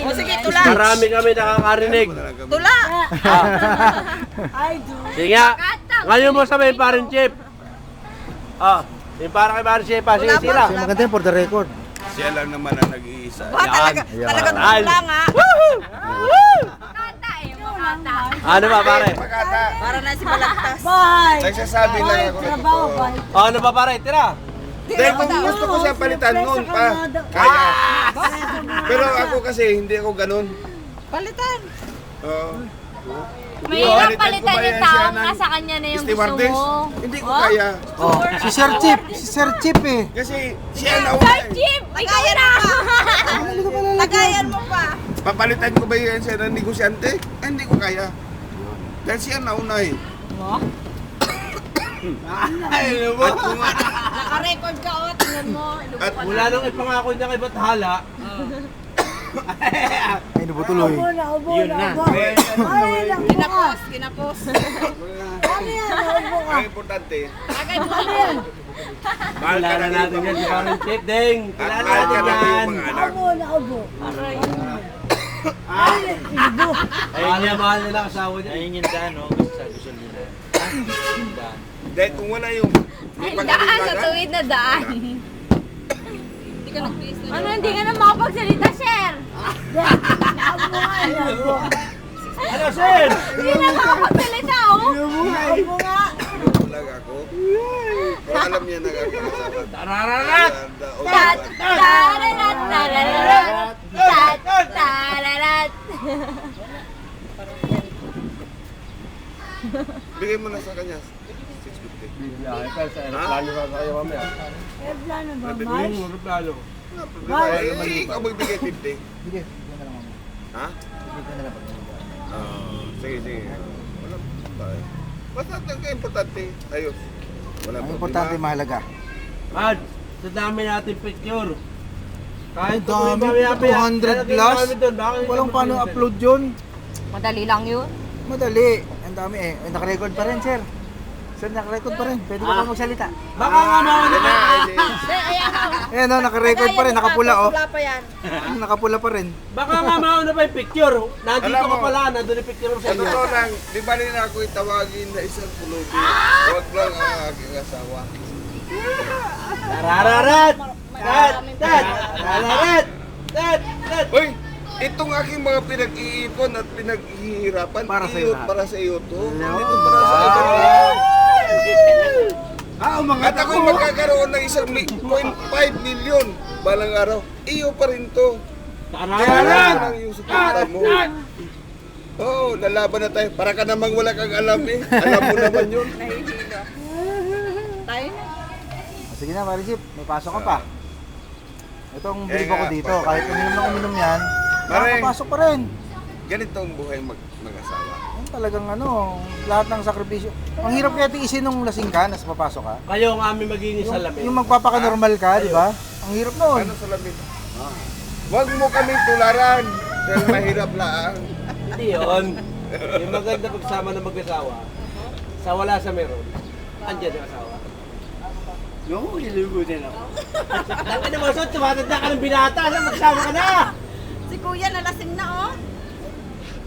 O sige, tula. Marami kami nakakarinig. Tula. Sige nga. Ngayon mo sabihin parin Chip. Yung para kay parin Chip. Sige sila. Maganda yun for the record. Siya lang naman ang nag-iisa. Ba, talaga tula nga. Kata eh, makata. Ano ba pare? Pagkata. Para na si Balagtas. Nagsasabi lang ako ng totoo. Ano ba pare? Tira. Dahil kung gusto ko siya palitan noon pa, kaya. Pero ako kasi, hindi ako ganun. Palitan. Oo. Mahirap palitan ko ba yung yan tao siya nga ng sa kanya na yung gusto stewardess? mo. Hindi ko kaya. Oh, si Sir Chip eh. Kasi siya na Sir Chip, ikaw na! Tagayan mo pa. Papalitan ko ba yan siya ng negosyante? Hindi ko kaya. Dahil siya nauna eh. At kung Naka-record ka o, tingnan mo. at Wala nang ipangako niya kay Bathala. Ay, nabutuloy. Yun na. Kinapos, kinapos. ang importante, Agay mo yan. mahal ka Kilala na natin yan si parin Chip. Deng. At Kilala mahal ka natin na yan. yung mga anak. Ayun niya, mahal nila asawa niya. Ayun yung daan, no? Sa gasolina. Yung daan. Dahil kung wala yung Ay, daan sa tuwid na daan. Hindi ka nag-face na. Ano, hindi ka na makapagsalita, Sher? Ano, sir? Hindi na makapagsalita, oh. vlog ako. Kung alam niya nag-asawa. Tarararat! Tat, tararat, tararat, tat, tararat. Bigay mo na sa kanya. 650. Ay, pero sa aeroplano ka kayo mamaya. Aeroplano. Ikaw magbigay 50. Sige, yan na lang mama. Ha? Sige na lang. Sige, sige. Wala pa eh. Basta ang importante, ayos. Wala Ang problema. importante mahalaga. Mad, sa dami natin picture. Kahit Ang dami, 200 plus. Walang paano upload yun. Madali lang yun. Madali. Ang dami eh. Ay, nakarecord pa rin, sir. Sir, nakarecord pa rin. Pwede ka pa magsalita. Baka nga mauna Yan na, Ayan o, nakarecord pa rin. Nakapula oh. Wala pa yan. Nakapula pa rin. Baka nga mauna pa yung picture. Nandito Alam ka mo, pala, nandun yung picture mo sa Sa inyo. totoo lang, di ba rin ako itawagin na isang pulubi? Huwag lang ang aking asawa. Tarararat! Tat! Tat! Tarararat! Tat! Tat! Hoy! Itong aking mga pinag-iipon at pinaghihirapan, Para sa iyo lahat. para sa iyo to. Ito para sa iyo. At ako'y magkakaroon ng 1.5 million balang araw. Iyo pa rin to. Kaya Tarararat! lang yung suporta mo. Oo, lalaban na tayo. Para ka namang wala kang alam eh. Alam mo naman yun. Nahihilo. Tayo na. Sige na, Marisip. May pasok ka pa. Itong Kaya brief ako nga, dito. pasok. Kahit uminom na uminom yan, Pare. nakapasok pa rin. Ganito ang buhay mag-asawa. Yan talagang ano, lahat ng sakripisyo. Ang hirap kaya tiisin nung lasing ka, nasa papasok ka. Kayo ang aming magiging salamin. Yung magpapaka-normal ka, di ba? Ang hirap noon. Ano sa lamin? Huwag mo kaming tularan. Dahil mahirap lang. Hindi yun. Yung maganda pagsama ng mag-asawa, sa wala sa meron, andyan yung asawa. No, ilugutin ako. Dati naman son, tumatanda ka ng binata, na magsama ka na! Si Kuya nalasing na oh.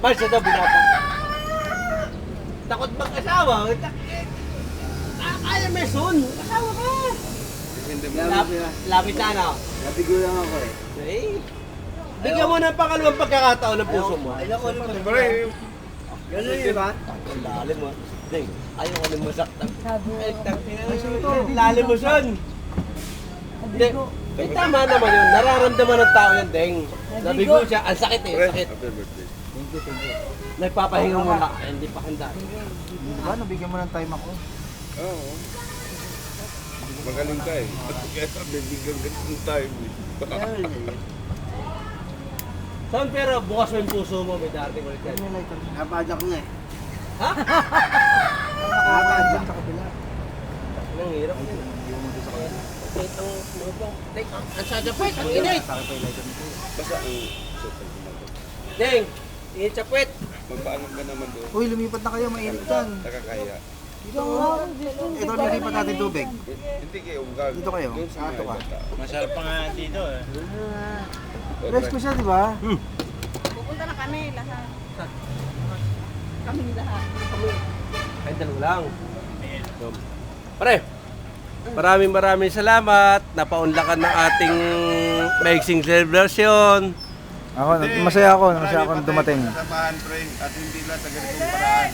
Bal, siya daw binata. Takot mag-asawa. Kaya may son, asawa ka. Hindi mo. Lapit na na. Nabigo lang ako eh. Eh, bigyan mo ng pangalawang pagkakataon ng puso mo. Ay, naku, naman. Pare, Ganun yun ba? Ang lalim mo. Ding, ayaw ko nang masaktan. Eh, lalim mo son. Hindi, eh, tama naman yun. Nararamdaman ng tao yan, Deng. Nabigo siya. Ang sakit eh, pare, sakit. happy birthday. Thank you, thank you. Nagpapahinga muna. Eh, hindi pa handa. Diba, nabigyan mo ng time ako. Oo. Magaling ka eh. Kaya sabi, bigyan ka ng time eh. Son, pero bukas mo yung puso mo, may darating ulit yan. May lighter. Napadyak ko nga eh. Ha? Nakakadyan sa kabila. Ang hirap yun. Wait, ang lubang. Deng, ang sadapit, ang init. Basta ang sutang ko. Deng, init sa puwet. Magpaalam ka naman doon. Uy, lumipat na kayo, mainit dyan. Nakakaya. Ito, lumipat natin tubig. Hindi kayo ungag. Dito kayo? Doon sa Dito mga ka. ibang tao. Masarap pa nga dito eh. Rest ko siya, di ba? Kami lahat. Kaming lahat. Ay, dalawa lang. So, pare, maraming salamat. Napaunlakan ng ating maiksing celebration. Masaya ako na dumating. Samahan, pre, at hindi lang sa ganitong paraan.